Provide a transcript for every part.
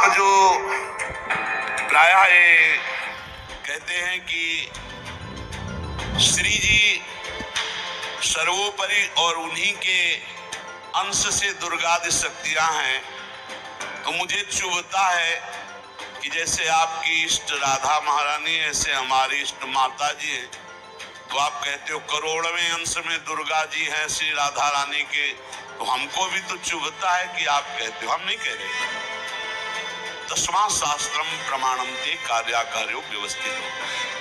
जो प्रायः ये कहते हैं कि श्री जी सर्वोपरि और उन्हीं के अंश से दुर्गादि शक्तियां हैं, तो मुझे चुभता है कि जैसे आपकी इष्ट राधा महारानी ऐसे हमारी इष्ट माता जी हैं, तो आप कहते हो करोड़वें अंश में दुर्गा जी हैं श्री राधा रानी के, तो हमको भी तो चुभता है कि आप कहते हो, हम नहीं कह रहे। तस्मात् शास्त्रम प्रमाणन्ते कार्याकार्यो व्यवस्थित हो।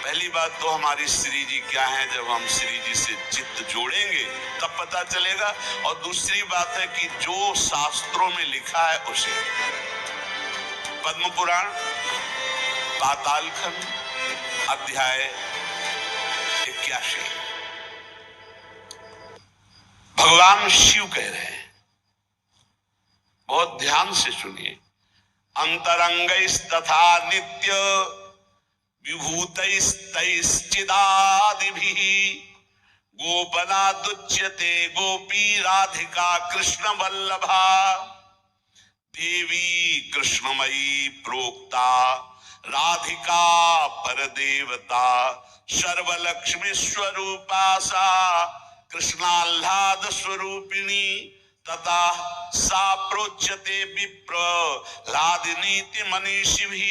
पहली बात तो हमारी श्री जी क्या है, जब हम श्री जी से चित्त जोड़ेंगे तब पता चलेगा। और दूसरी बात है कि जो शास्त्रों में लिखा है उसे, पद्म पुराण पाताल खंड अध्याय 81 भगवान शिव कह रहे हैं, बहुत ध्यान से सुनिए। अंतरंगैस्तथा नित्य विभूतैस्तैश्चिदादिभिः गोपनादुच्यते गोपी राधिका कृष्ण वल्लभा देवी कृष्णमयी प्रोक्ता राधिका परदेवता सर्वलक्ष्मी स्वरूपा सा कृष्णाह्लाद स्वरूपिणी तथा सा प्रोच्यते विप्रह्लादिनीति मनीषिभिः।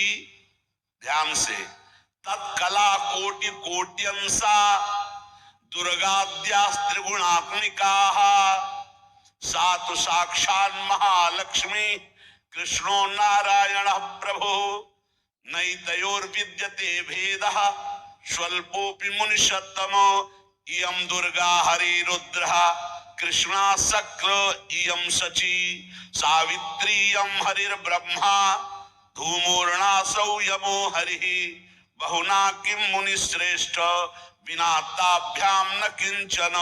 ध्यान से, तत्कला कोटि कोट्यंसा दुर्गाद्यास्त्रिगुणात्मिकाः सा तु साक्षात् महालक्ष्मी कृष्णो नारायणः प्रभो नैतयोर्विद्यते भेदः स्वल्पोऽपि मुनिषत्तमो इयं दुर्गा हरिरुद्रः कृष्णा शक्र इयं शची सावित्री इयं हरिर्ब्रह्मा धूमोर्णासौ यमो हरिः बहुना किं मुनिश्रेष्ठ विना ताभ्यां न किंचन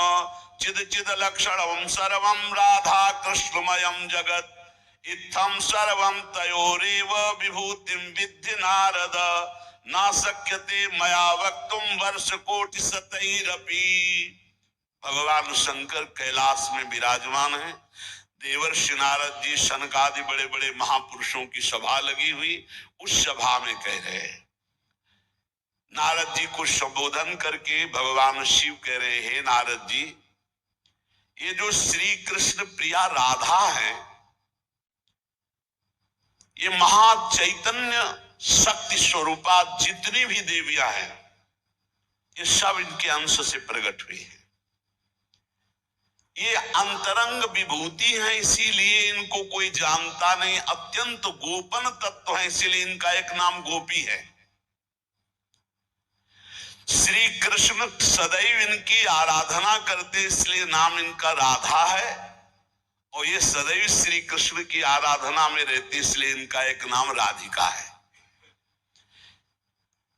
चिद चिद लक्षणं सर्वं राधा कृष्णमयं जगत् इत्थं सर्वं तयोरेव विभूतिं विद्धि नारद न शक्यते मया वक्तुं वर्षकोटिशतैरपि। भगवान शंकर कैलाश में विराजमान है, देवर्षि नारद जी सनकादि बड़े बड़े महापुरुषों की सभा लगी हुई, उस सभा में कह रहे हैं, नारद जी को संबोधन करके भगवान शिव कह रहे हैं, हे नारद जी, ये जो श्री कृष्ण प्रिया राधा है, ये महाचैतन्य शक्ति स्वरूपा जितनी भी देवियां हैं, ये सब इनके अंश से प्रकट हुई है। ये अंतरंग विभूति है, इसीलिए इनको कोई जानता नहीं, अत्यंत गोपन तत्व है, इसीलिए इनका एक नाम गोपी है। श्री कृष्ण सदैव इनकी आराधना करते, इसलिए नाम इनका राधा है, और ये सदैव श्री कृष्ण की आराधना में रहते, इसलिए इनका एक नाम राधिका है।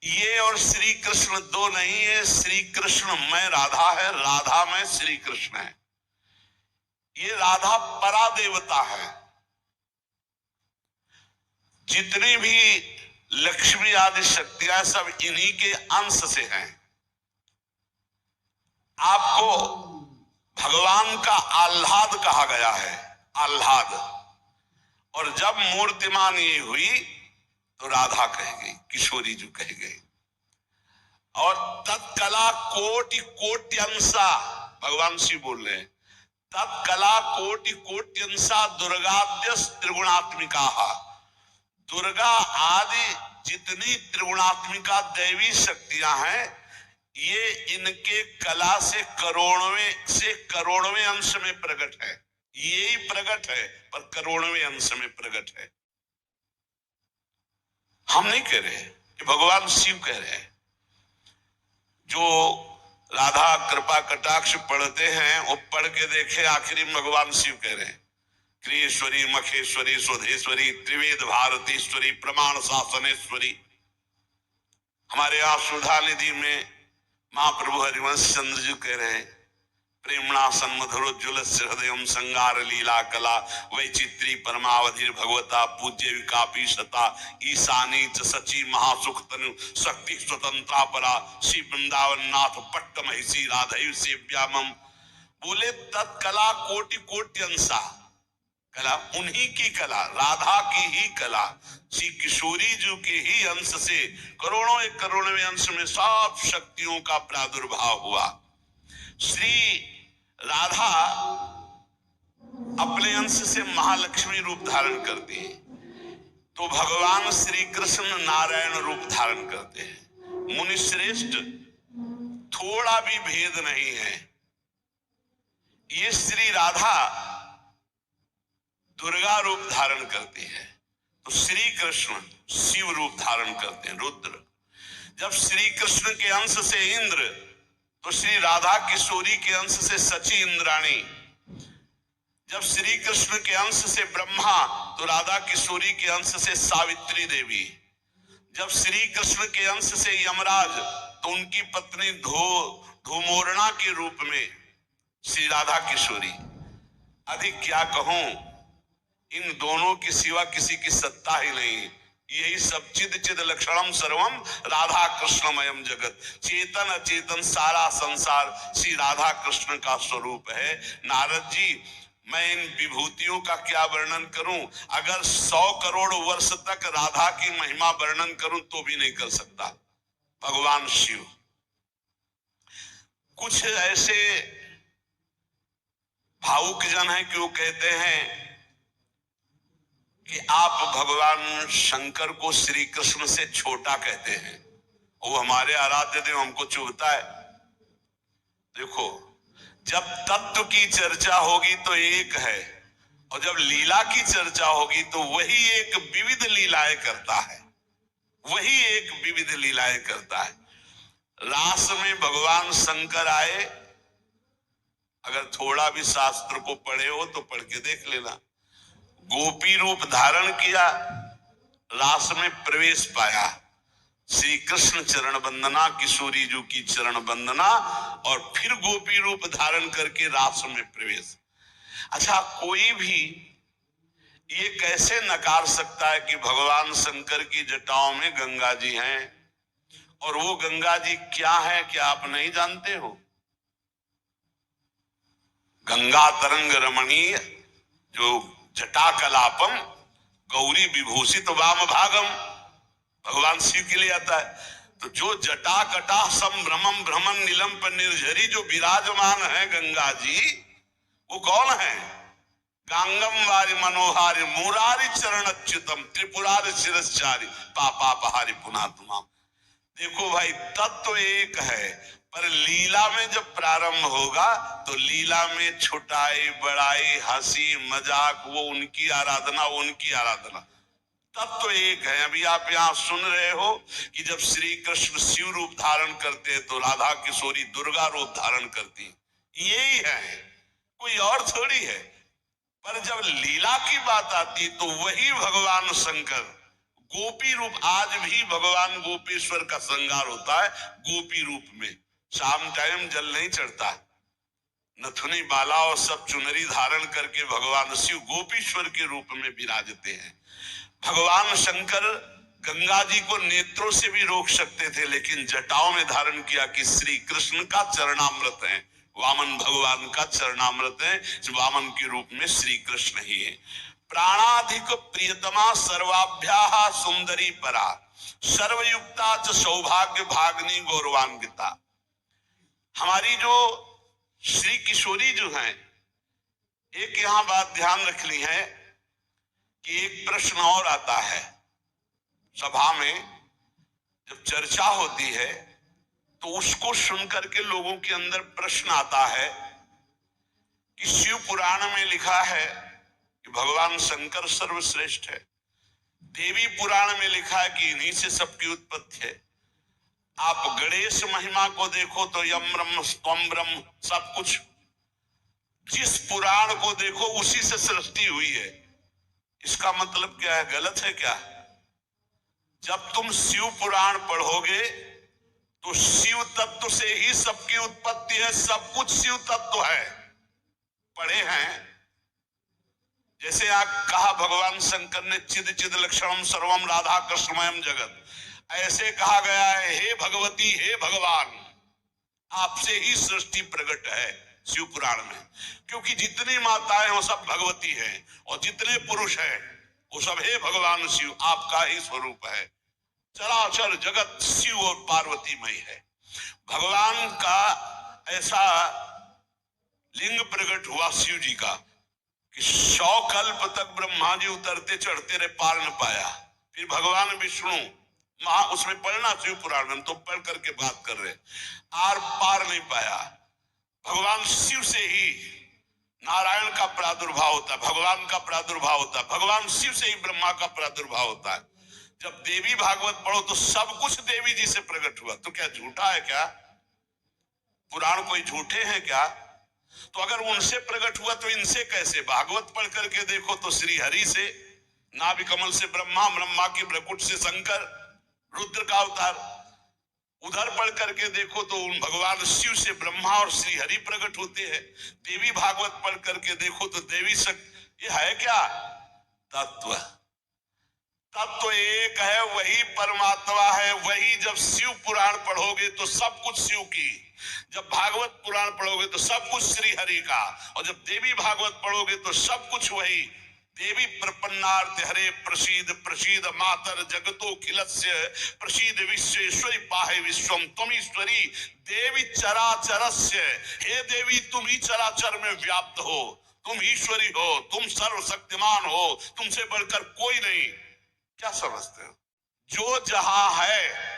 ये और श्री कृष्ण दो नहीं है, श्री कृष्ण में राधा है, राधा में श्री कृष्ण है। ये राधा परा देवता है। जितनी भी लक्ष्मी आदि शक्तियां सब इन्हीं के अंश से हैं। आपको भगवान का आह्लाद कहा गया है, आह्लाद, और जब मूर्तिमान ये हुई तो राधा कह गई, किशोरी जो कह गई। और तत्कला कोटि कोट्यंसा, भगवान शिव बोल रहे हैं, तत्कला कोटि कोट्यंसा दुर्गाद्यस त्रिगुणात्मिका। दुर्गा आदि जितनी त्रिगुणात्मिका दैवी शक्तियां हैं, ये इनके कला से करोड़वें अंश में प्रकट है। यही प्रकट है, पर करोड़वें अंश में प्रकट है। हम नहीं कह रहे, कि भगवान शिव कह रहे हैं। जो राधा कृपा कटाक्ष पढ़ते हैं, वो पढ़ के देखे, आखिरी में भगवान शिव कह रहे हैं, क्रियेश्वरी मखेश्वरी स्वधेश्वरी त्रिवेद भारतीश्वरी प्रमाण शासनेश्वरी। हमारे यहाँ सुधा निधि में महाप्रभु हरिवंश चंद्र जी कह रहे हैं, प्रेमणा सन्मधुरोज्ज्वल हृदय संगार लीला कला वैचित्री परमावधि भगवता पूज्य विकापी सता ईशानी च सची महासुख तनु शक्ति स्वतंत्रा परा श्री वृंदावन नाथ पट्ट महिषी राधैव सेव्यामम। बोले तत्कला कोटि कोट्यंसा, कला उन्हीं की कला, राधा की ही कला, श्री किशोरी जी के ही अंश से करोड़ों एक करोड़वें अंश में सब शक्तियों का प्रादुर्भाव हुआ। श्री राधा अपने अंश से महालक्ष्मी रूप धारण करती हैं, तो भगवान श्री कृष्ण नारायण रूप धारण करते हैं। मुनि श्रेष्ठ, थोड़ा भी भेद नहीं है। ये श्री राधा दुर्गा रूप धारण करती है, तो श्री कृष्ण शिव रूप धारण करते हैं, रुद्र। जब श्री कृष्ण के अंश से इंद्र, तो श्री राधा किशोरी के अंश से सची इंद्राणी। जब श्री कृष्ण के अंश से ब्रह्मा, तो राधा किशोरी के अंश से सावित्री देवी। जब श्री कृष्ण के अंश से यमराज, तो उनकी पत्नी धूमोरणा के रूप में श्री राधा किशोरी। अधिक क्या कहूं, इन दोनों के सिवा किसी की सत्ता ही नहीं। यही सब चिद चिद लक्षणम सर्वम राधा कृष्णमयम जगत। चेतन अचेतन सारा संसार श्री राधा कृष्ण का स्वरूप है। नारद जी, मैं इन विभूतियों का क्या वर्णन करूं? अगर 100 करोड़ वर्ष तक राधा की महिमा वर्णन करूं तो भी नहीं कर सकता। भगवान शिव, कुछ ऐसे भावुक जन है कि वो कहते हैं कि आप भगवान शंकर को श्री कृष्ण से छोटा कहते हैं, वो हमारे आराध्य देव, हमको चुभता है। देखो, जब तत्व की चर्चा होगी तो एक है, और जब लीला की चर्चा होगी तो वही एक विविध लीलाएं करता है, वही एक विविध लीलाएं करता है। रास में भगवान शंकर आए, अगर थोड़ा भी शास्त्र को पढ़े हो तो पढ़ के देख लेना। गोपी रूप धारण किया, रास में प्रवेश पाया, श्री कृष्ण चरण वंदना, किशोरी जी की चरण वंदना, और फिर गोपी रूप धारण करके रास में प्रवेश। अच्छा, कोई भी ये कैसे नकार सकता है कि भगवान शंकर की जटाओं में गंगा जी हैं, और वो गंगा जी क्या है, क्या आप नहीं जानते हो? गंगा तरंग रमणीय जो जटा कलापम गौरी विभूषित वाम भागम, भगवान शिव के लिए आता है। तो जो जटा कटा संभ्रमम भ्रमण नीलम पर निर्झरी जो विराजमान है गंगा जी, वो कौन है? गांगम वारि मनोहारि मुरारी चरण अच्युतम त्रिपुरारि शिरश्चारी पापापहारि पुनः तुमाम। देखो भाई, तत्व एक है, पर लीला में जब प्रारंभ होगा तो लीला में छुटाई बड़ाई हंसी मजाक, वो उनकी आराधना, उनकी आराधना। तत्व एक है। अभी आप यहाँ सुन रहे हो कि जब श्री कृष्ण शिव रूप धारण करते हैं तो राधा किशोरी दुर्गा रूप धारण करती, यही है, कोई और थोड़ी है। पर जब लीला की बात आती तो वही भगवान शंकर गोपी रूप, आज भी भगवान गोपेश्वर का श्रृंगार होता है गोपी रूप में। शाम टाइम जल नहीं चढ़ता, नथुनी बाला और सब चुनरी धारण करके भगवान शिव गोपीश्वर के रूप में विराजते हैं। भगवान शंकर गंगा जी को नेत्रों से भी रोक सकते थे, लेकिन जटाओं में धारण किया कि श्री कृष्ण का चरणामृत है, वामन भगवान का चरणामृत है, वामन के रूप में श्री कृष्ण ही है। प्राणाधिक प्रियतमा सर्वाभ्याः सुंदरी परा सर्वयुक्ता च सौभाग्य भागनी गौरवान्विता। हमारी जो श्री किशोरी जो हैं, एक यहाँ बात ध्यान रखनी है कि एक प्रश्न और आता है सभा में, जब चर्चा होती है तो उसको सुनकर के लोगों के अंदर प्रश्न आता है कि शिव पुराण में लिखा है कि भगवान शंकर सर्वश्रेष्ठ है, देवी पुराण में लिखा है कि इन्हीं से सबकी उत्पत्ति है। आप गणेश महिमा को देखो तो यम ब्रह्म स्वम ब्रह्म, सब कुछ जिस पुराण को देखो उसी से सृष्टि हुई है। इसका मतलब क्या है? गलत है क्या? जब तुम शिव पुराण पढ़ोगे तो शिव तत्व से ही सबकी उत्पत्ति है, सब कुछ शिव तत्व है। पढ़े हैं, जैसे आप कहा भगवान शंकर ने चिद चिद लक्षणम सर्वम राधा कृष्णमयम जगत, ऐसे कहा गया है हे भगवती हे भगवान, आपसे ही सृष्टि प्रकट है, शिव पुराण में, क्योंकि जितनी माताएं हो सब भगवती हैं और जितने पुरुष हैं वो सब हे भगवान शिव आपका ही स्वरूप है। चराचर जगत शिव और पार्वतीमय है। भगवान का ऐसा लिंग प्रकट हुआ शिव जी का कि 100 कल्प तक ब्रह्मा जी उतरते चढ़ते रहे, पार न पाया। फिर भगवान विष्णु उसमें पढ़ना शिव पुराण में, हम तो पढ़ करके बात कर रहे, आर पार नहीं पाया। भगवान शिव से ही नारायण का प्रादुर्भाव होता है, भगवान का प्रादुर्भाव होता है, भगवान शिव से ही ब्रह्मा का प्रादुर्भाव होता है। जब देवी भागवत पढ़ो तो सब कुछ देवी जी से प्रकट हुआ। तो क्या झूठा है क्या? पुराण कोई झूठे हैं क्या? तो अगर उनसे प्रकट हुआ तो इनसे कैसे? भागवत पढ़ करके देखो तो श्री हरि से, नाभि कमल से ब्रह्मा, ब्रह्मा की भ्रकुट से शंकर, रुद्र का अवतार। उधर पढ़ करके देखो तो उन भगवान शिव से ब्रह्मा और श्री हरि प्रकट होते हैं। देवी भागवत पढ़ करके देखो तो देवी शक्ति। ये है क्या? तत्व। तत्व एक है, वही परमात्मा है, वही। जब शिव पुराण पढ़ोगे तो सब कुछ शिव की, जब भागवत पुराण पढ़ोगे तो सब कुछ श्री हरि का, और जब देवी भागवत पढ़ोगे तो सब कुछ वही। देवी प्रपन्नार्थ हरे प्रसीद प्रसीद मातर जगतो खिलस्य प्रसीद विश्वेश्वरी पाहे विश्वम त्वमीश्वरी देवी चराचरस्य। हे देवी तुम ही चराचर में व्याप्त हो, तुम ईश्वरी हो, तुम सर्वशक्तिमान हो, तुमसे बढ़कर कोई नहीं। क्या समझते हो? जो जहां है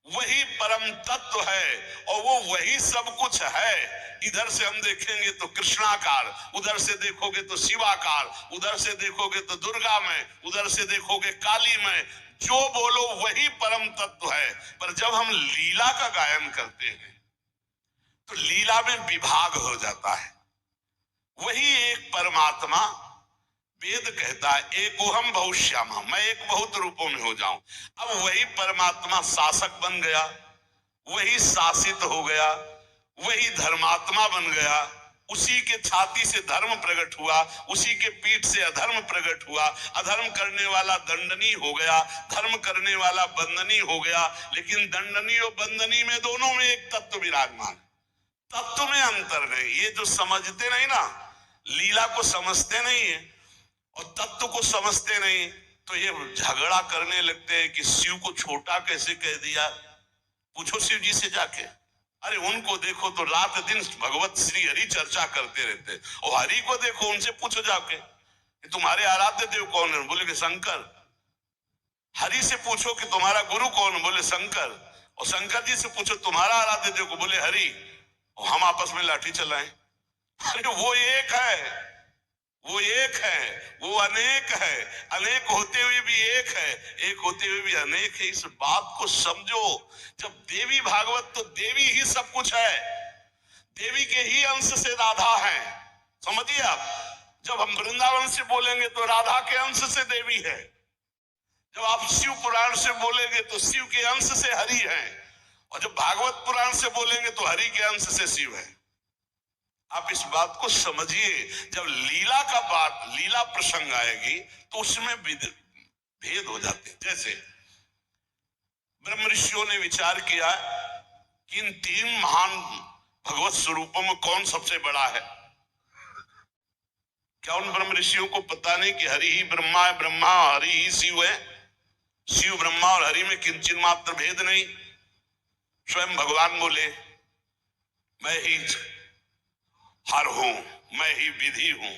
वही परम तत्व है और वो वही सब कुछ है। इधर से हम देखेंगे तो कृष्णाकार, उधर से देखोगे तो शिवाकार, उधर से देखोगे तो दुर्गा में, उधर से देखोगे काली में। जो बोलो वही परम तत्व है। पर जब हम लीला का गायन करते हैं तो लीला में विभाग हो जाता है। वही एक परमात्मा, वेद कहता है एकोहम बहुश्यामा, मैं एक बहुत रूपों में हो जाऊं। अब वही परमात्मा शासक बन गया, वही शासित हो गया, वही धर्मात्मा बन गया। उसी के छाती से धर्म प्रकट हुआ, उसी के पीठ से अधर्म प्रकट हुआ। अधर्म करने वाला दंडनी हो गया, धर्म करने वाला बंदनी हो गया। लेकिन दंडनी और बंदनी में दोनों में एक तत्व विराजमान, तत्व में अंतर नहीं। ये जो समझते नहीं ना, लीला को समझते नहीं है और तत्व को समझते नहीं, तो ये झगड़ा करने लगते हैं कि शिव को छोटा कैसे कह दिया। पूछो शिव जी से जाके, अरे उनको देखो तो रात दिन भगवत श्री हरि चर्चा करते रहते, और हरि को देखो, उनसे पूछो जाके कि तुम्हारे आराध्य देव कौन है, बोले कि शंकर। हरि से पूछो कि तुम्हारा गुरु कौन, बोले शंकर। और शंकर जी से पूछो तुम्हारा आराध्य देव को, बोले हरि। और हम आपस में लाठी चलाएं। अरे वो एक है, वो एक है, वो अनेक है। अनेक होते हुए भी एक है, एक होते हुए भी अनेक है। इस बात को समझो। जब देवी भागवत तो देवी ही सब कुछ है, देवी के ही अंश से राधा है। समझिए आप, जब हम वृंदावन से बोलेंगे तो राधा के अंश से देवी है, जब आप शिव पुराण से बोलेंगे तो शिव के अंश से हरि है, और जब भागवत पुराण से बोलेंगे तो हरि के अंश से शिव है। आप इस बात को समझिए। जब लीला का बात, लीला प्रसंग आएगी तो उसमें भेद हो जाते हैं। जैसे ब्रह्म ऋषियों ने विचार किया कि इन 3 महान भगवत स्वरूपों में कौन सबसे बड़ा है। क्या उन ब्रह्म ऋषियों को पता नहीं कि हरि ही ब्रह्मा है, ब्रह्मा हरि ही शिव है। शिव ब्रह्मा और हरि में किंचित मात्र भेद नहीं। स्वयं भगवान बोले मैं ही हर हूं, मैं ही विधि हूं,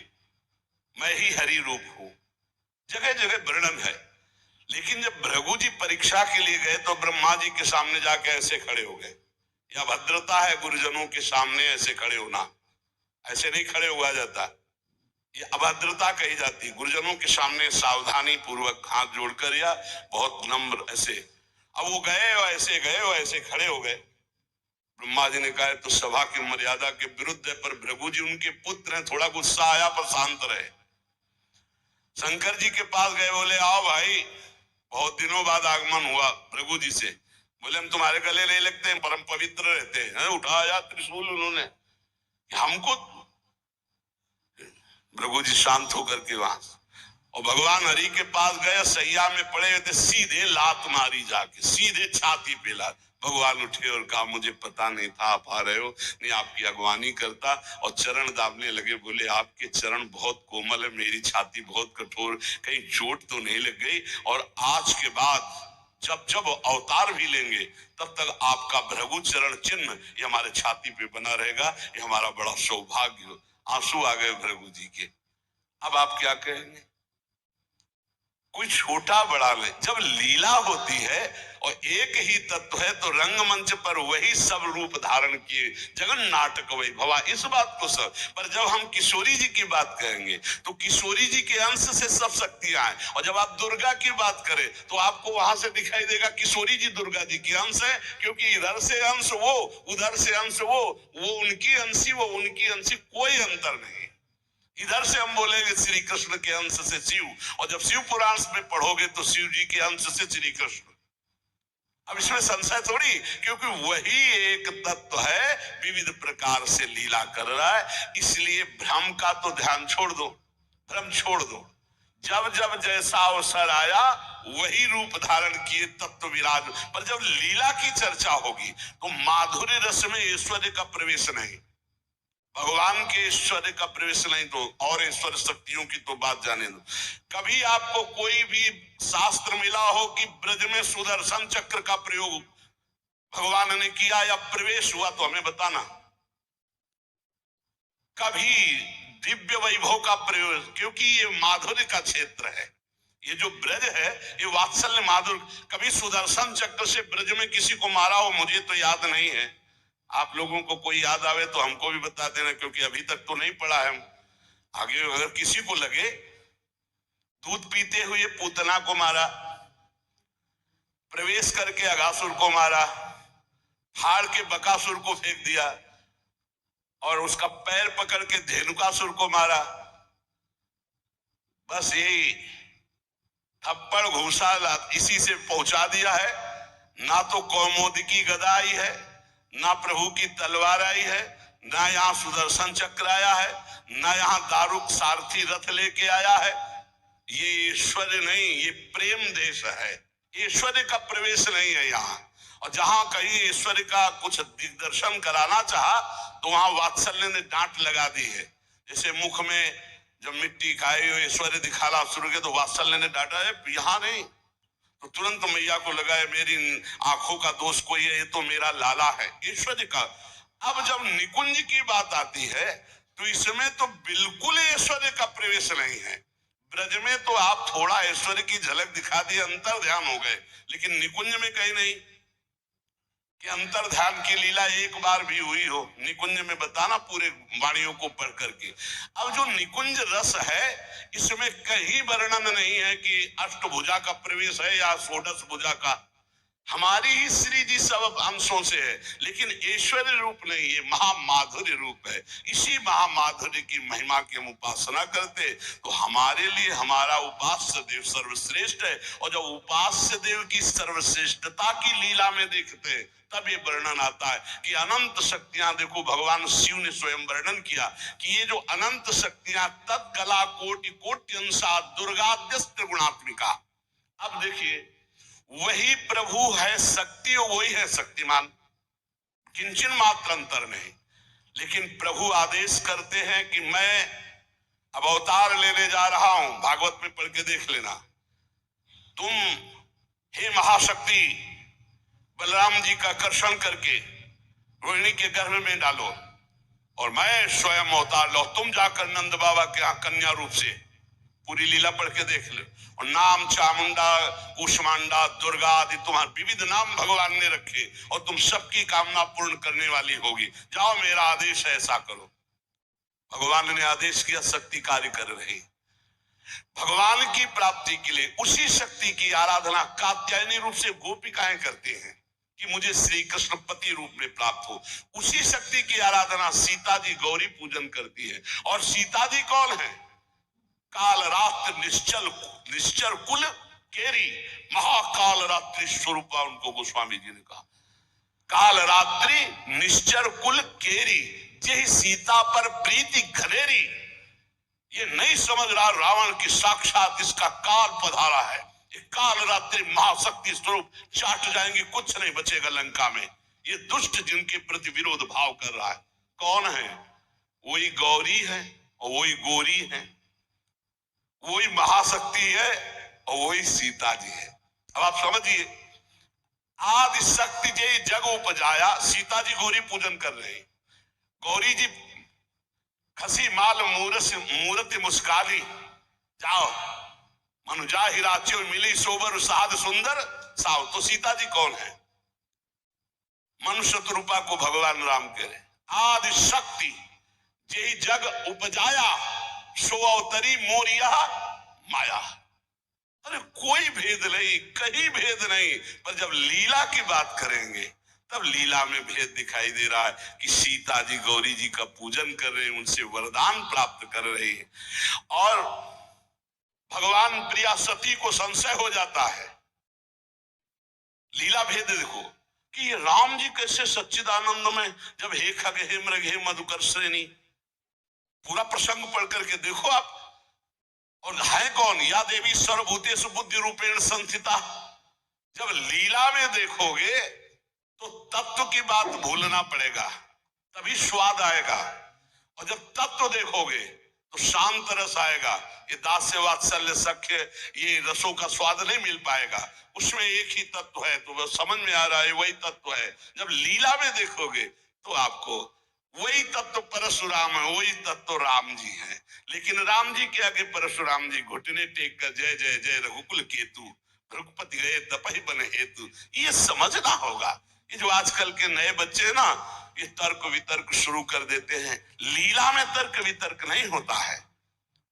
मैं ही हरि रूप हूं। जगह जगह वर्णन है। लेकिन जब भृगु जी परीक्षा के लिए गए तो ब्रह्मा जी के सामने जाके ऐसे खड़े हो गए। यह भद्रता है गुरुजनों के सामने ऐसे खड़े होना, ऐसे नहीं खड़े हुआ जाता, ये अभद्रता कही जाती। गुरुजनों के सामने सावधानी पूर्वक हाथ जोड़कर या बहुत नम्र ऐसे। अब वो गए और ऐसे गए और ऐसे खड़े हो गए। ब्रह्मा जी ने कहा तो सभा की मर्यादा के विरुद्ध है, पर भृगु जी उनके पुत्र हैं, थोड़ा गुस्सा आया पर शांत रहे। शंकर जी के पास गए, बोले आओ भाई, बहुत दिनों बाद आगमन हुआ भृगु जी से। बोले हम तुम्हारे गले नहीं लगते हैं, परम पवित्र रहते हैं। उठाया त्रिशूल उन्होंने हमको। भृगु जी शांत होकर के वहां, और भगवान हरि के पास गए, सैया में पड़े हुए थे, सीधे लात मारी जाके, सीधे छाती पे लात। भगवान उठे और कहा मुझे पता नहीं था आप आ रहे हो, नहीं आपकी अगवानी करता, और चरण दाबने लगे। बोले आपके चरण बहुत कोमल है, मेरी छाती बहुत कठोर, कहीं चोट तो नहीं लग गई, और आज के बाद जब जब अवतार भी लेंगे तब तक आपका भृगु चरण चिन्ह ये हमारे छाती पे बना रहेगा, ये हमारा बड़ा सौभाग्य हो। आंसू आ गए भृगु जी के। अब आप क्या कहेंगे? कोई छोटा बड़ा नहीं, जब लीला होती है और एक ही तत्व है तो रंगमंच पर वही सब रूप धारण किए, जगन नाटक वही भवा, इस बात को सब। पर जब हम किशोरी जी की बात कहेंगे तो किशोरी जी के अंश से सब शक्तियां हैं, और जब आप दुर्गा की बात करें तो आपको वहां से दिखाई देगा किशोरी जी दुर्गा जी की अंश है, क्योंकि इधर से अंश वो, उधर से अंश वो उनकी अंशी, वो उनकी अंशी, कोई अंतर नहीं। इधर से हम बोलेंगे श्री कृष्ण के अंश से शिव, और जब शिव पुराण में पढ़ोगे तो शिव जी के अंश से श्री कृष्ण। अब इसमें संशय थोड़ी, क्योंकि वही एक तत्व है, विविध प्रकार से लीला कर रहा है। इसलिए भ्रम का तो ध्यान छोड़ दो, भ्रम छोड़ दो। जब जब जैसा अवसर आया वही रूप धारण किए तत्व विराज। पर जब लीला की चर्चा होगी तो माधुर्य रस में ऐश्वर्य का प्रवेश नहीं, भगवान के ऐश्वर्य का प्रवेश नहीं, तो और ऐश्वर्य शक्तियों की तो बात जाने दो। कभी आपको कोई भी शास्त्र मिला हो कि ब्रज में सुदर्शन चक्र का प्रयोग भगवान ने किया या प्रवेश हुआ, तो हमें बताना। कभी दिव्य वैभव का प्रयोग, क्योंकि ये माधुर्य का क्षेत्र है, ये जो ब्रज है ये वात्सल्य माधुर्य। कभी सुदर्शन चक्र से ब्रज में किसी को मारा हो, मुझे तो याद नहीं है, आप लोगों को कोई याद आवे तो हमको भी बता देना, क्योंकि अभी तक तो नहीं पढ़ा है। आगे अगर किसी को लगे, दूध पीते हुए पूतना को मारा, प्रवेश करके अगासुर को मारा, फाड़ के बकासुर को फेंक दिया, और उसका पैर पकड़ के धेनुकासुर को मारा, बस यही थप्पड़ घूसा इसी से पहुंचा दिया है। ना तो कौमोदकी गदा आई है, ना प्रभु की तलवार आई है, ना यहाँ सुदर्शन चक्र आया है, ना यहाँ दारुक सारथी रथ लेके आया है। ये ईश्वर नहीं, ये प्रेम देश है, ईश्वर का प्रवेश नहीं है यहाँ। और जहां कहीं ईश्वर का कुछ दिग्दर्शन कराना चाहा तो वहां वात्सल्य ने डांट लगा दी है। जैसे मुख में जब मिट्टी खाई हो ऐश्वर्य दिखाना शुरू किया तो वात्सल्य ने डांटा है, यहाँ नहीं, तो तुरंत मैया को लगा है मेरी आंखों का दोष कोई है, ये तो मेरा लाला है ऐश्वर्य का। अब जब निकुंज की बात आती है तो इसमें तो बिल्कुल ऐश्वर्य का प्रवेश नहीं है। ब्रज में तो आप थोड़ा ऐश्वर्य की झलक दिखा दी, अंतर ध्यान हो गए, लेकिन निकुंज में कहीं नहीं कि अंतर ध्यान की लीला एक बार भी हुई हो। निकुंज में बताना पूरे वाणियों को पढ़ करके। अब जो निकुंज रस है इसमें कहीं वर्णन नहीं है कि अष्टभुजा का प्रवेश है या षोडश भुजा का, हमारी ही श्री जी सब अंशों से है, लेकिन ऐश्वर्य रूप नहीं, ये महामाधुर्य रूप है। इसी महामाधुर्य की महिमा की हम उपासना करते तो हमारे लिए हमारा उपास्य देव सर्वश्रेष्ठ है। और जब उपास्य देव की सर्वश्रेष्ठता की लीला में देखते तब ये वर्णन आता है कि अनंत शक्तियां, देखो भगवान शिव ने स्वयं वर्णन किया कि ये जो अनंत शक्तियां तत्कला कोटि कोटि अंशा दुर्गाद्यस्त्र गुणात्मिका। अब देखिए वही प्रभु है शक्ति, वही है शक्तिमान, किंचन मात्र अंतर नहीं। लेकिन प्रभु आदेश करते हैं कि मैं अब अवतार लेने जा रहा हूं, भागवत में पढ़ के देख लेना, तुम हे महाशक्ति बलराम जी का कर्षण करके रोहिणी के गर्भ में डालो और मैं स्वयं अवतार लो, तुम जाकर नंद बाबा के यहाँ कन्या रूप से पूरी लीला पढ़ के देख लो। और नाम चामुंडा कुष्मांडा दुर्गा आदि तुम्हारे विविध नाम भगवान ने रखे और तुम सबकी कामना पूर्ण करने वाली होगी, जाओ मेरा आदेश है ऐसा करो। भगवान ने आदेश किया, शक्ति कार्य कर रही। भगवान की प्राप्ति के लिए उसी शक्ति की आराधना कात्यायनी रूप से गोपिकाएं करते हैं कि मुझे श्री कृष्ण पति रूप में प्राप्त हो। उसी शक्ति की आराधना सीता जी गौरी पूजन करती है। और सीता जी कौन है? काल रात्रि निश्चर कुल केरी, महाकाल रात्रि स्वरूपा उनको गोस्वामी जी ने कहा। काल रात्रि निश्चर कुल केरी, यही सीता पर प्रीति घनेरी। ये नहीं समझ रहा रावण की साक्षात इसका काल पधारा है, ये काल रात्रि महाशक्ति स्वरूप चाट जाएंगे, कुछ नहीं बचेगा लंका में। ये दुष्ट जिनके प्रति विरोध भाव कर रहा है कौन है? वही गौरी है और वही गोरी है, वही महाशक्ति है और वही सीता जी है। अब आप समझिए, आदि शक्ति जी जग उपजाया, सीता जी गौरी पूजन कर रहे हैं। गौरी जी खसी माल मूर्ति मुस्काली, जाओ मनुजा हिराची मिली सोबर साध सुंदर साव। तो सीता जी कौन है? मनुष्य रूपा को भगवान राम कह रहे। आदि शक्ति जे जग उपजाया, सो अवतरी मोरिया माया। अरे कोई भेद नहीं, कहीं भेद नहीं, पर जब लीला की बात करेंगे तब लीला में भेद दिखाई दे रहा है कि सीता जी गौरी जी का पूजन कर रहे हैं, उनसे वरदान प्राप्त कर रहे हैं। और भगवान प्रिया सती को संशय हो जाता है। लीला भेद देखो कि ये राम जी कैसे सच्चिदानंद में, जब हे खग हे मृग हे मधुकर श्रेणी, पूरा प्रसंग पढ़ करके देखो आप। और है कौन? या देवी सर्वभूतेषु बुद्धि रूपेण संस्थिता। जब लीला में देखोगे तो तत्व की बात भूलना पड़ेगा, तभी स्वाद आएगा। और जब तत्व देखोगे तो शांत रस आएगा। ये दास्य वात्सल्य सख्य, ये रसों का स्वाद नहीं मिल पाएगा। उसमें एक ही तत्व है, तो वह समझ में आ रहा है वही तत्व है। जब लीला में देखोगे तो आपको वही तत्व परशुराम है, वही तत्व राम जी है। लेकिन राम जी के आगे परशुराम जी घुटने टेक कर जय जय जय रघुकुल केतु, रघुपति गए तपहि बन हेतु। ये समझना होगा। ये जो आजकल के नए बच्चे ना, ये तर्क वितर्क शुरू कर देते हैं। लीला में तर्क वितर्क नहीं होता है,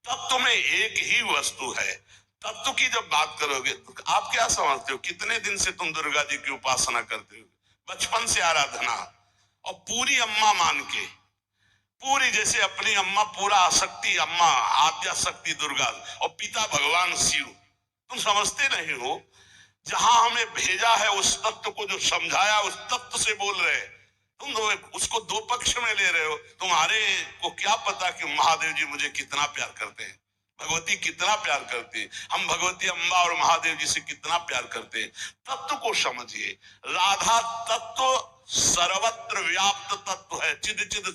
तत्व में एक ही वस्तु है। तत्व की जब बात करोगे तो आप क्या समझते हो? कितने दिन से तुम दुर्गा जी की उपासना करते हो? बचपन से आराधना, और पूरी अम्मा मान के, पूरी जैसे अपनी अम्मा, पूरा आसक्ति अम्मा, आद्या शक्ति दुर्गा, और पिता भगवान शिव। तुम समझते नहीं हो, जहां हमें भेजा है उस तत्व को जो समझाया, उस तत्व से बोल रहे। तुम उसको दो पक्ष में ले रहे हो। तुम्हारे को क्या पता कि महादेव जी मुझे कितना प्यार करते हैं, भगवती कितना प्यार करती है, हम भगवती अम्बा और महादेव जी से कितना प्यार करते हैं। तत्व को समझिए। राधा तत्व सर्वत्र व्याप्त तत्व है, चिद चिद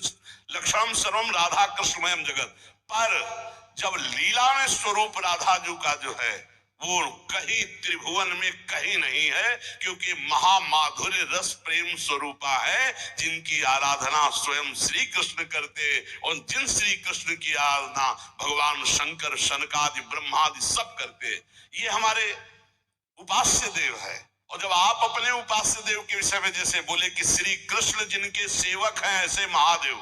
लक्षणम सर्वम राधा कृष्णमयम जगत। पर जब लीला में स्वरूप राधा जी का जो है वो कहीं त्रिभुवन में कहीं नहीं है, क्योंकि महामाधुर्य रस प्रेम स्वरूपा है, जिनकी आराधना स्वयं श्री कृष्ण करते। और जिन श्री कृष्ण की आराधना भगवान शंकर, शनकादि, ब्रह्मादि सब करते। ये हमारे उपास्य देव है। और जब आप अपने उपास्य देव के विषय में जैसे बोले कि श्री कृष्ण जिनके सेवक हैं ऐसे महादेव,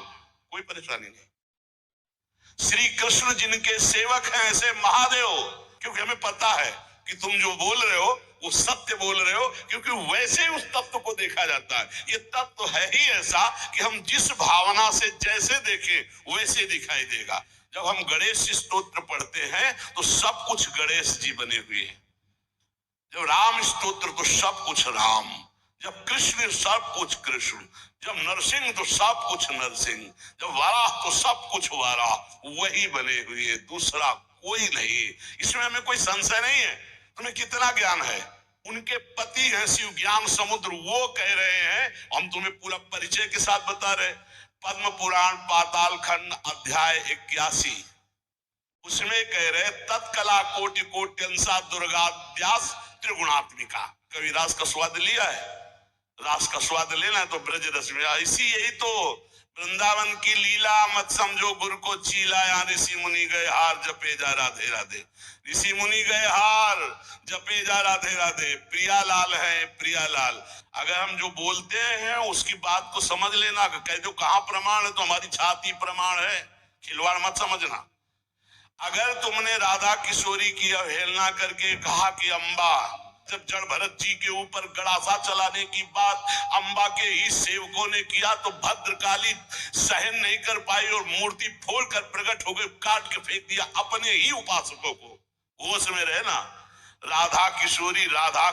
कोई परेशानी नहीं। श्री कृष्ण जिनके सेवक हैं ऐसे महादेव, क्योंकि हमें पता है कि तुम जो बोल रहे हो वो सत्य बोल रहे हो, क्योंकि वैसे ही उस तत्व को देखा जाता है। ये तत्व है ही ऐसा कि हम जिस भावना से जैसे देखें वैसे दिखाई देगा। जब हम गणेश स्तोत्र पढ़ते हैं तो सब कुछ गणेश जी बने हुए हैं। जब राम स्तोत्र तो सब कुछ राम, जब कृष्ण सब कुछ कृष्ण, जब नरसिंह तो सब कुछ नरसिंह, जब वाराह तो सब कुछ वाराह, वही बने हुए, दूसरा कोई नहीं। इसमें हमें कोई संशय नहीं है। तुम्हें कितना ज्ञान है? उनके पति हैं शिव ज्ञान समुद्र, वो कह रहे हैं, हम तुम्हें पूरा परिचय के साथ बता रहे। पद्म पुराण पाताल खंड अध्याय 81, उसमें कह रहे तत्कला कोटि कोट्यंसा दुर्गाद्यास त्रिगुणात्मिका। कभी रास का स्वाद लिया है? रास का स्वाद लेना है तो ब्रज रस में। इसी यही तो वृंदावन की लीला, मत समझो गुरु को चीला। या ऋषि मुनि गए हार, जपे जा राधे राधे। ऋषि मुनि गए हार, जपे जा राधे राधे। प्रियालाल है प्रियालाल। अगर हम जो बोलते हैं उसकी बात को समझ लेना। कह दो कहाँ प्रमाण है, तो हमारी छाती प्रमाण है। खिलवाड़ मत समझना। अगर तुमने राधा किशोरी की अवहेलना करके कहा कि अम्बा, जब जड़ भरत जी के ऊपर गड़ासा चलाने की बात अम्बा के ही सेवकों ने किया तो भद्रकाली सहन नहीं कर पाई और मूर्ति फोड़कर प्रकट हो गई, काट के फेंक दिया अपने ही उपासकों को। होश में रहे ना, राधा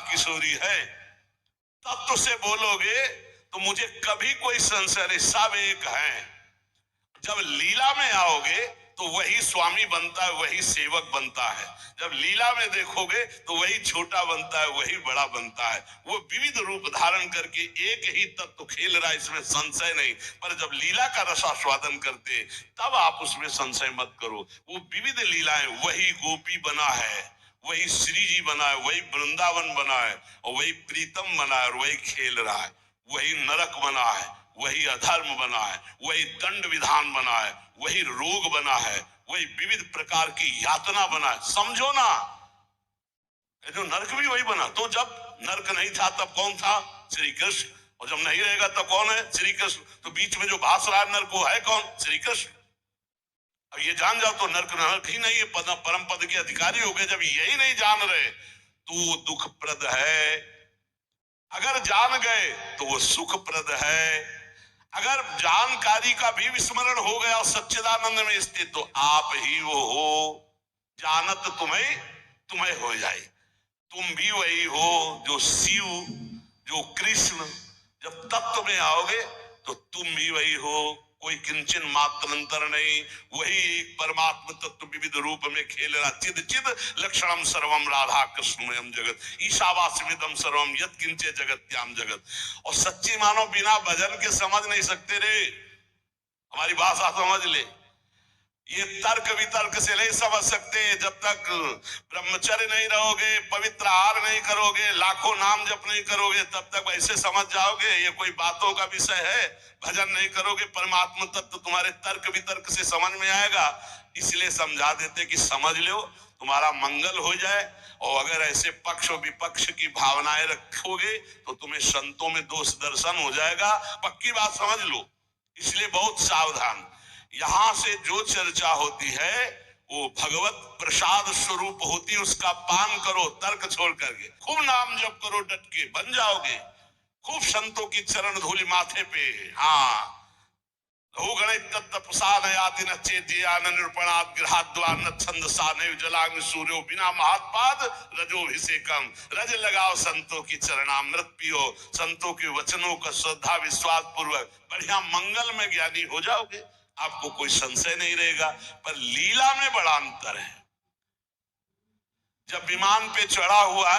किशोरी है। तत्व से बोलोगे तो मुझे कभी कोई संशय नहीं, सब एक है। जब लीला में आओगे तो वही स्वामी बनता है, वही सेवक बनता है। जब लीला में देखोगे तो वही छोटा बनता है, वही बड़ा बनता है। वो विविध रूप धारण करके एक ही तत्व खेल रहा है, इसमें संशय नहीं। पर जब लीला का रसास्वादन करते तब आप उसमें संशय मत करो। वो विविध लीलाएं, वही गोपी बना है, वही श्री जी बना है, वही वृंदावन बना है, और वही प्रीतम बना है, और वही खेल रहा है। वही नरक बना है, वही अधर्म बना है, वही दंड विधान बना है, वही रोग बना है, वही विविध प्रकार की यातना बना है। समझो ना, जो नरक भी वही बना। तो जब नरक नहीं था तब कौन था? श्री कृष्ण। और जब नहीं रहेगा तब कौन है? श्री कृष्ण। तो बीच में जो भास रहा है नरक, वो है कौन? श्री कृष्ण। अब ये जान जाओ तो नरक नरक ही नहीं है, परम पद के अधिकारी हो गए। जब यही नहीं जान रहे तो वो दुखप्रद है, अगर जान गए तो वो सुखप्रद है। अगर जानकारी का भी विस्मरण हो गया और सच्चिदानंद में स्थित, तो आप ही वो हो। जानत तुम्हें तुम्हें हो जाए, तुम भी वही हो जो शिव, जो कृष्ण। जब तत्व में आओगे तो तुम भी वही हो, कोई किंचन मात्र अंतर नहीं। वही एक परमात्मा तत्व विविध रूप में खेल रहा। चिद चिद लक्षणम सर्वम राधा कृष्णमयम जगत ईशावास्यमिदं सर्वम यत् किंचे जगत्याम जगत। और सच्ची मानो बिना भजन के समझ नहीं सकते रे। हमारी भाषा समझ ले, ये तर्क वितर्क से नहीं समझ सकते। जब तक ब्रह्मचर्य नहीं रहोगे, पवित्र आहार नहीं करोगे, लाखों नाम जप नहीं करोगे, तब तक ऐसे समझ जाओगे ये कोई बातों का विषय है। भजन नहीं करोगे, परमात्मा तत्व तुम्हारे तर्क वितर्क से समझ में आएगा। इसलिए समझा देते कि समझ लो, तुम्हारा मंगल हो जाए। और अगर ऐसे पक्ष और विपक्ष की भावनाएं रखोगे तो तुम्हें संतों में दोष दर्शन हो जाएगा। पक्की बात समझ लो। इसलिए बहुत सावधान। यहां से जो चर्चा होती है वो भगवत प्रसाद स्वरूप होती है, उसका पान करो तर्क छोड़ करके। खूब नाम जप करो, डट के बन जाओगे। खूब संतों की चरण धूलि माथे पे। हाँ, बिना महात्पाद रजोभिषेकम। रज लगाओ संतों की चरणामृत पियो, संतों के वचनों का श्रद्धा विश्वास पूर्वक बढ़िया मंगल में ज्ञानी हो जाओगे। आपको कोई संशय नहीं रहेगा। पर लीला में बड़ा अंतर है। जब विमान पे चढ़ा हुआ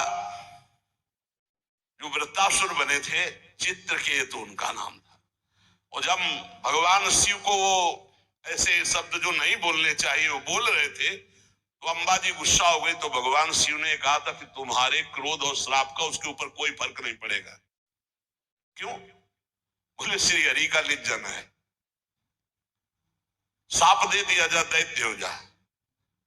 जो वृत्तासुर बने थे, चित्रकेतु उनका नाम था। और जब भगवान शिव को वो ऐसे शब्द जो नहीं बोलने चाहिए वो बोल रहे थे, तो अंबा जी गुस्सा हो गई। तो भगवान शिव ने कहा था कि तुम्हारे क्रोध और श्राप का उसके ऊपर कोई फर्क नहीं पड़ेगा। क्यों? बोले श्री हरि का निज जन है, साप दे दिया जा, दैत्य हो जा,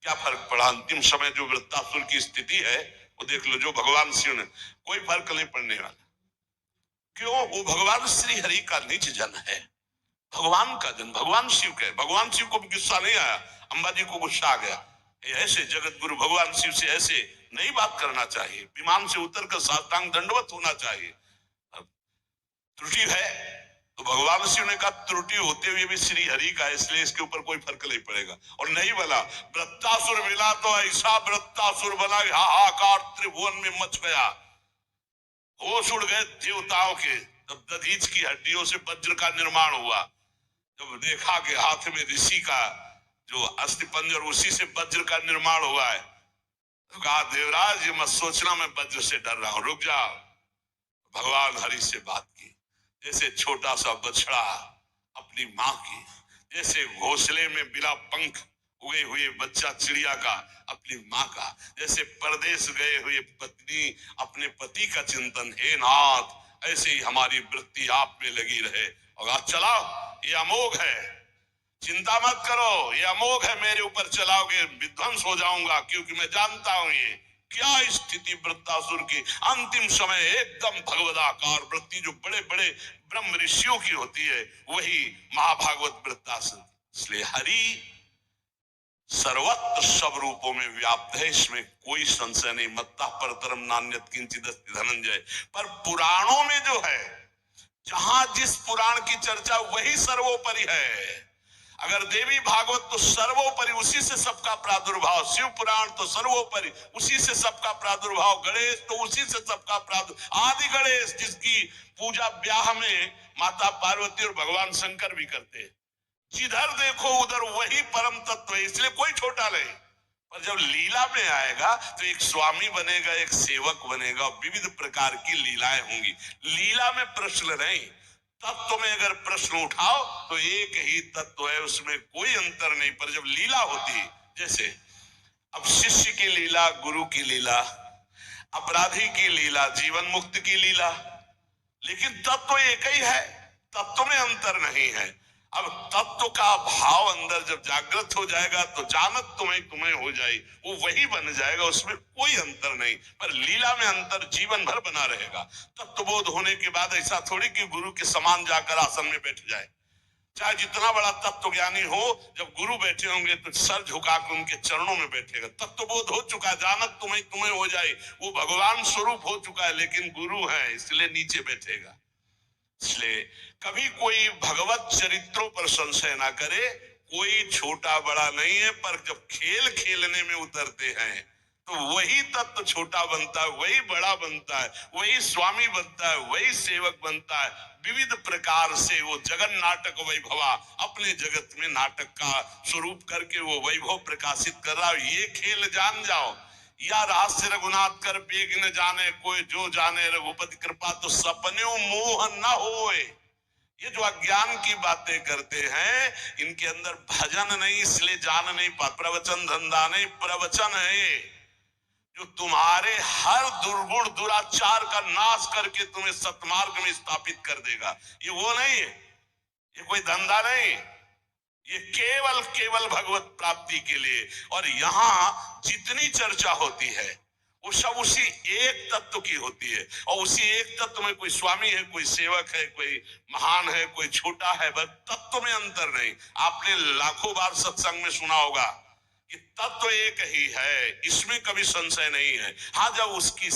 क्या फर्क पड़ा? अंतिम समय जो वृत्तासुर की स्थिति है वो देख लो। जो भगवान शिव ने, कोई फर्क नहीं पड़ने वाला। क्यों? वो भगवान श्री हरि का निज जन है, भगवान का जन, भगवान शिव का। भगवान शिव को भी गुस्सा नहीं आया, अंबा जी को गुस्सा आ गया। ऐसे जगत गुरु भगवान शिव से ऐसे नहीं बात करना चाहिए। विमान से उतर कर साष्टांग दंडवत होना चाहिए। त्रुटि है तो भगवान शिव ने कहा त्रुटि होते हुए भी श्री हरि का, इसलिए इसके ऊपर कोई फर्क नहीं पड़ेगा। और नहीं बना वृत्तासुर मिला तो ऐसा वृत्तासुर बना, हाहाकार त्रिभुवन में मच गया। होश उड़ गए देवताओं के। तब दधीच की हड्डियों से वज्र का निर्माण हुआ। जब देखा कि हाथ में ऋषि का जो अस्थि पंजर, उसी से वज्र का निर्माण हुआ है, तो कहा देवराज ये मत सोचना मैं वज्र से डर रहा हूं, रुक जाओ। भगवान हरि से बात की। जैसे छोटा सा बछड़ा अपनी माँ की, जैसे घोंसले में बिना पंख उगे हुए बच्चा चिड़िया का अपनी माँ का, जैसे परदेश गए हुए पत्नी अपने पति का चिंतन, हे नाथ ऐसे ही हमारी वृत्ति आप में लगी रहे। और आज चलाओ, ये अमोघ है, चिंता मत करो, ये अमोघ है, मेरे ऊपर चलाओगे विध्वंस हो जाऊंगा, क्योंकि मैं जानता हूं ये क्या स्थिति वृत्तासुर की। अंतिम समय एकदम भगवदाकार वृत्ति जो बड़े बड़े ब्रह्म ऋषियों की होती है, वही महाभागवत वृत्तासुर। इसलिए हरि सर्वत्र सब रूपों में व्याप्त है, इसमें कोई संशय नहीं। मत्ता परतरम नान्यत् किंचित् अस्ति धनंजय। पर पुराणों में जो है, जहां जिस पुराण की चर्चा वही सर्वोपरि है। अगर देवी भागवत तो सर्वोपरि, उसी से सबका प्रादुर्भाव। शिव पुराण तो सर्वोपरि, उसी से सबका प्रादुर्भाव। गणेश तो उसी से सबका प्रादुर्भाव। आदि गणेश जिसकी पूजा ब्याह में माता पार्वती और भगवान शंकर भी करते हैं। जिधर देखो उधर वही परम तत्व है, इसलिए कोई छोटा नहीं। पर जब लीला में आएगा तो एक स्वामी बनेगा, एक सेवक बनेगा, विविध प्रकार की लीलाएं होंगी। लीला में प्रश्न नहीं, तत्व में अगर प्रश्न उठाओ तो एक ही तत्व है, उसमें कोई अंतर नहीं। पर जब लीला होती है, जैसे अब शिष्य की लीला, गुरु की लीला, अपराधी की लीला, जीवन मुक्त की लीला, लेकिन तत्व एक ही है, तत्व में अंतर नहीं है। अब तत्व का भाव अंदर जब जागृत हो जाएगा तो जानत तुम्हें तुम्हें हो जाए, वो वही बन जाएगा, उसमें कोई अंतर नहीं। पर लीला में अंतर जीवन भर बना रहेगा। तत्वबोध होने के बाद ऐसा थोड़ी कि गुरु के समान जाकर आसन में बैठ जाए, चाहे जितना बड़ा तत्व ज्ञानी हो, जब गुरु बैठे होंगे तो सर झुका के उनके चरणों में बैठेगा। तत्वबोध हो चुका, जानत तुम्हें तुम्हें हो जाए, वो भगवान स्वरूप हो चुका है, लेकिन गुरु है इसलिए नीचे बैठेगा। इसलिए कभी कोई भगवत चरित्रों पर संशय ना करे, कोई छोटा बड़ा नहीं है। पर जब खेल खेलने में उतरते हैं तो वही तत्व छोटा बनता है, वही बड़ा बनता है, वही स्वामी बनता है, वही सेवक बनता है। विविध प्रकार से वो जगन नाटक वैभवा अपने जगत में नाटक का स्वरूप करके वो वैभव प्रकाशित कर रहा है। ये खेल जान जाओ, या रहस्य रघुनाथ कर बेग न जाने कोई, जो जाने रघुपति कृपा तो सपने मोह न होए। ये जो अज्ञान की बातें करते हैं, इनके अंदर भजन नहीं, इसलिए जान नहीं पा। प्रवचन धंधा नहीं, प्रवचन है ये, जो तुम्हारे हर दुर्गुण दुराचार का नाश करके तुम्हें सतमार्ग में स्थापित कर देगा। ये वो नहीं है, ये कोई धंधा नहीं, ये केवल केवल भगवत प्राप्ति के लिए। और यहाँ जितनी चर्चा होती है वो सब उसी एक तत्व की होती है, और उसी एक तत्व में कोई स्वामी है, कोई सेवक है, कोई महान है, कोई छोटा है, बस तत्व में अंतर नहीं। आपने लाखों बार सत्संग में सुना होगा कि तत्व एक ही है, इसमें कभी संशय नहीं है। हाँ, जब उसकी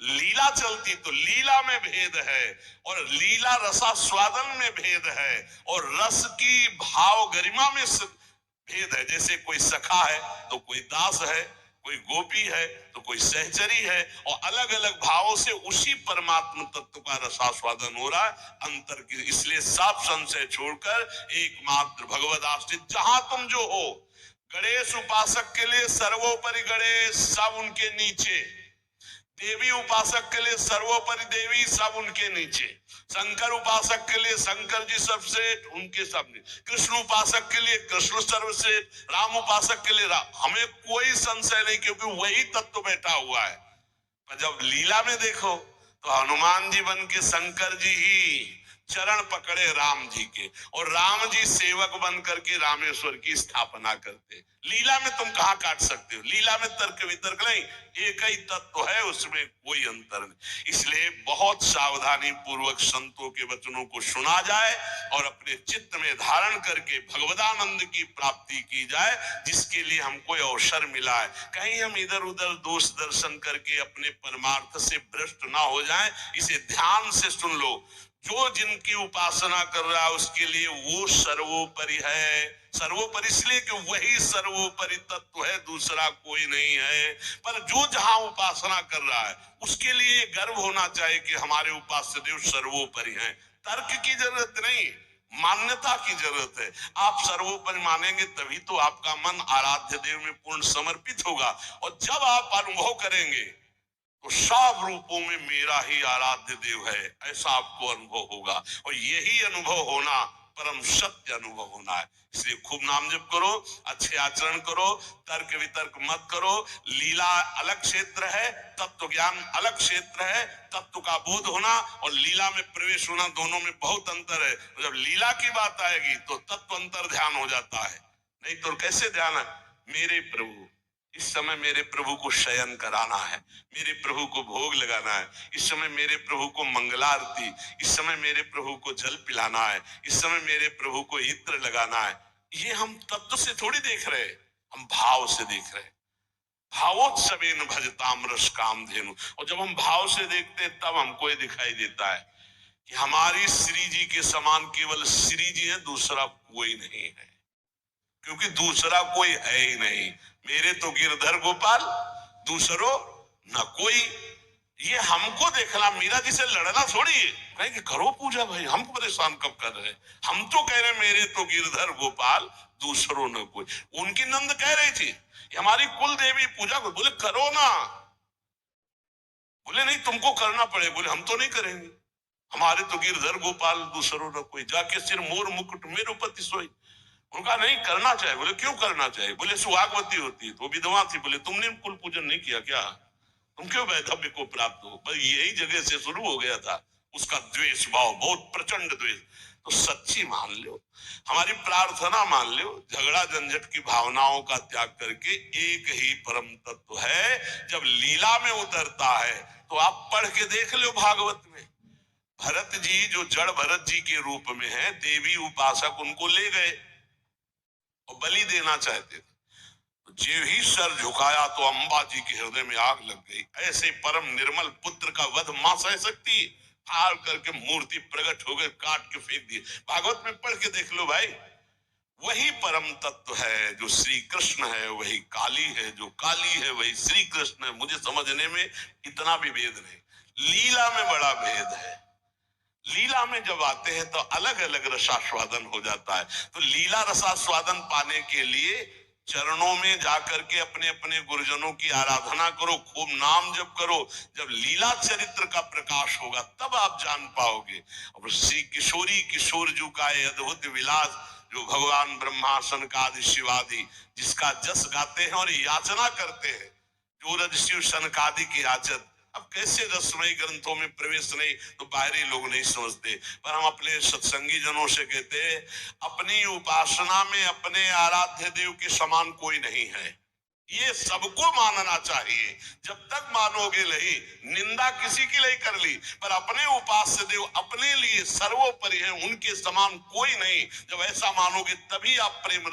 लीला चलती तो लीला में भेद है, और लीला रसास्वादन में भेद है, और रस की भाव गरिमा में भेद है। जैसे कोई सखा है तो कोई दास है, कोई गोपी है तो कोई सहचरी है, और अलग अलग भावों से उसी परमात्मा तत्व का रसास्वादन हो रहा है। अंतर की इसलिए साफ संशय छोड़कर एकमात्र भगवद आश्रित जहां तुम जो हो। गणेश उपासक के लिए सर्वोपरि गणेश, सब उनके नीचे। देवी उपासक के लिए सर्वोपरि देवी, सब उनके नीचे। शंकर उपासक के लिए शंकर जी सबसे, उनके सामने। कृष्ण उपासक के लिए कृष्ण सर्वश्रेष्ठ, राम उपासक के लिए राम। हमें कोई संशय नहीं, क्योंकि वही तत्व बैठा हुआ है। पर जब लीला में देखो तो हनुमान जी बन के शंकर जी ही चरण पकड़े राम जी के, और राम जी सेवक बन करके रामेश्वर की स्थापना करते। लीला में तुम कहां काट सकते हो? लीला में तर्क वितर्क नहीं, एक ही तत्व है, उसमें कोई अंतर नहीं। इसलिए बहुत सावधानी पूर्वक संतों के वचनों को सुना जाए और अपने चित्त में धारण करके भगवदानंद की प्राप्ति की जाए, जिसके लिए हमको अवसर मिला है। कहीं हम इधर उधर दोष दर्शन करके अपने परमार्थ से भ्रष्ट ना हो जाएं, इसे ध्यान से सुन लो। जो जिनकी उपासना कर रहा है उसके लिए वो सर्वोपरि है। सर्वोपरि इसलिए कि वही सर्वोपरि तत्व है, दूसरा कोई नहीं है। पर जो जहां उपासना कर रहा है उसके लिए गर्व होना चाहिए कि हमारे उपास्य देव सर्वोपरि हैं। तर्क की जरूरत नहीं, मान्यता की जरूरत है। आप सर्वोपरि मानेंगे तभी तो आपका मन आराध्य देव में पूर्ण समर्पित होगा, और जब आप अनुभव करेंगे तो सब रूपों में मेरा ही आराध्य देव है, ऐसा आपको अनुभव होगा। और यही अनुभव होना परम सत्य अनुभव होना है। इसलिए खूब नाम जप करो, अच्छे आचरण करो, तर्क वितर्क मत करो। लीला अलग क्षेत्र है, तत्व ज्ञान अलग क्षेत्र है। तत्व का बोध होना और लीला में प्रवेश होना, दोनों में बहुत अंतर है। जब लीला की बात आएगी तो तत्व अंतर ध्यान हो जाता है, नहीं तो कैसे ध्यान है? मेरे प्रभु, इस समय मेरे प्रभु को शयन कराना है, मेरे प्रभु को भोग लगाना है, इस समय मेरे प्रभु को मंगलारती, इस समय मेरे प्रभु को जल पिलाना है, इस समय मेरे प्रभु को इत्र लगाना है। ये हम तत्व से थोड़ी देख रहे, हम भाव से देख रहे। भावोत्सवेन भजताम रस कामधेनु। और जब हम भाव से देखते हैं तब हमको ये दिखाई देता है कि हमारी श्री जी के समान केवल श्री जी है, दूसरा कोई नहीं है, क्योंकि दूसरा कोई है ही नहीं। मेरे तो गिरधर गोपाल, दूसरो न कोई। ये हमको देखना, मीरा जी से लड़ना थोड़ी है। कहेंगे करो पूजा भाई, हमको परेशान कब कर रहे हैं? हम तो कह रहे मेरे तो गिरधर गोपाल दूसरों न कोई। उनकी नंद कह रही थी ये हमारी कुल देवी पूजा को, बोले करो ना। बोले नहीं तुमको करना पड़े। बोले हम तो नहीं करेंगे, हमारे तो गिरधर गोपाल दूसरों न कोई, जाके सिर मोर मुकुट मेरो पति सोई। उनका नहीं करना चाहिए। बोले क्यों करना चाहिए? बोले सुहागवती होती है तो विधवा थी। बोले तुमने कुल पूजन नहीं किया क्या? तुम क्यों वैधव्य को प्राप्त हो? बस यही जगह से शुरू हो गया था उसका द्वेष भाव, बहुत प्रचंड द्वेष। तो सच्ची मान लो, हमारी प्रार्थना मान लो, झगड़ा झंझट की भावनाओं का त्याग करके एक ही परम तत्व है जब लीला में उतरता है। तो आप पढ़ के देख लो भागवत में, भरत जी जो जड़ भरत जी के रूप में है, देवी उपासक उनको ले गए और बलि देना चाहते थे। जो ही सर झुकाया तो अंबा जी के हृदय में आग लग गई। ऐसे परम निर्मल पुत्र का वध मां सह सकती? फाड़ करके मूर्ति प्रकट हो गए, काट के फेंक दिए। भागवत में पढ़ के देख लो भाई। वही परम तत्व है जो श्री कृष्ण है, वही काली है, जो काली है वही श्री कृष्ण है। मुझे समझने में इतना भी भेद नहीं, लीला में बड़ा भेद है। लीला में जब आते हैं तो अलग अलग रसास्वादन हो जाता है। तो लीला रसास्वादन पाने के लिए चरणों में जाकर के अपने अपने गुरुजनों की आराधना करो, खूब नाम जप करो। जब लीला चरित्र का प्रकाश होगा तब आप जान पाओगे। और श्री किशोरी किशोर जू का अद्भुत विलास, जो भगवान ब्रह्मा सनकादि शिवादि जिसका जस गाते हैं और याचना करते हैं, जो रज शिव सनकादि की याचत। अब कैसे रसमयी ग्रंथों में प्रवेश नहीं तो बाहरी लोग नहीं समझते, पर हम अपने सत्संगी जनों से कहते हैं अपनी उपासना में अपने आराध्य देव के समान कोई नहीं है। ये सबको मानना चाहिए। जब तक मानोगे नहीं, निंदा किसी की नहीं कर ली, पर अपने उपास्य देव अपने लिए सर्वोपरि है, उनके समान कोई नहीं। जब ऐसा मानोगे तभी आप प्रेम